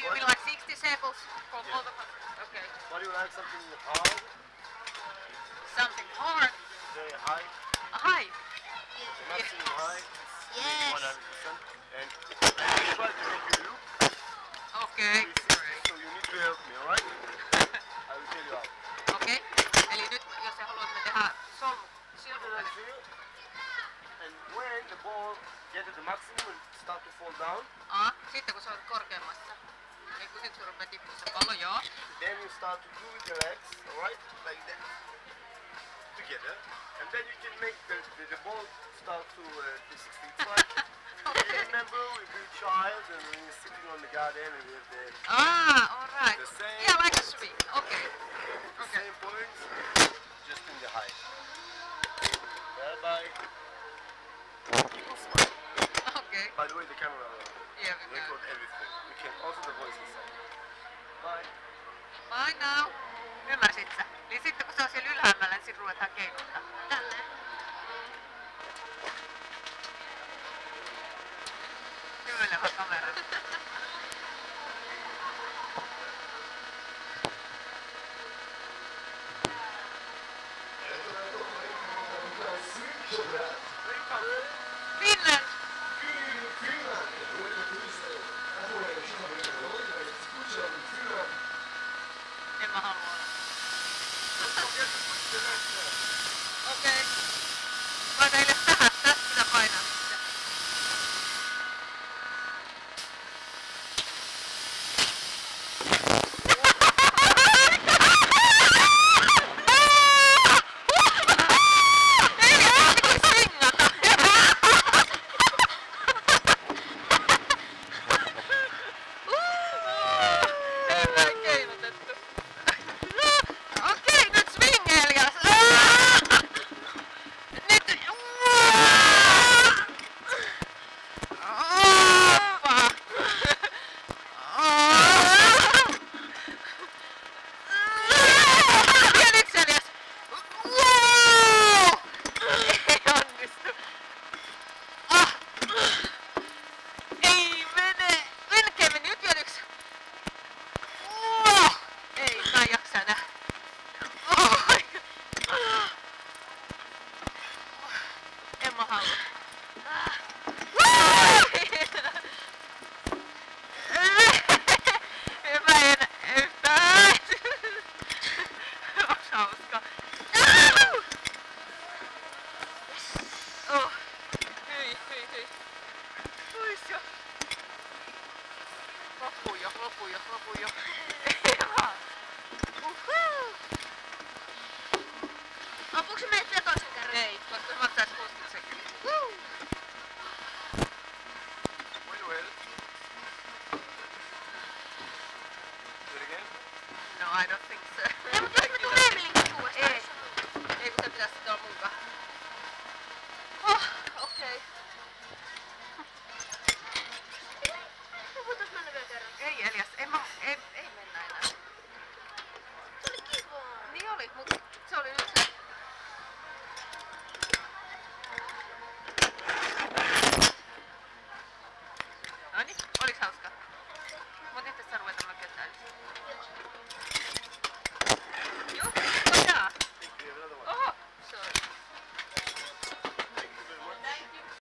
you mean like 60 seconds for both of us? Okay. What do you like? Something hard? Something hard? Very high? High? The maximum high? Yes. 100%. And I will try to make you loop. Okay. So you need to help me, alright? I will tell you how. Okei. Eli nyt jos sä haluat me tehdä silmuksen. And when the ball gets to the maximum and start to fall down, Sitten kun se on korkeammassa. Niin kun sit sun rupee tippua se pallo, joo. then you start to do with the legs, alright? Like that. Together. And then you can make the ball start to 360. Okay. Remember, we were a child and we were sitting on the garden and we have the Alright. the same, Yeah, like a swing. Okay. the Okay. same points, just in the height. Bye bye. You can smile. Okay. By the way, the camera Yeah, we record everything. We can also the voice inside. Bye. Bye now. Ymmärsit sä? Niin sitten kun se on siellä ylhäämällä, niin sit ruvetaan keinuttaa. Tälleen. Hymyilevä kamera. Finland! En mä halua olla. Okei. Laita edes tähän. Tästä pitää painaa sitten. Lopu jo. Ampuuko se meidät vielä toisen kerran? Ei, koska se maksaisi 60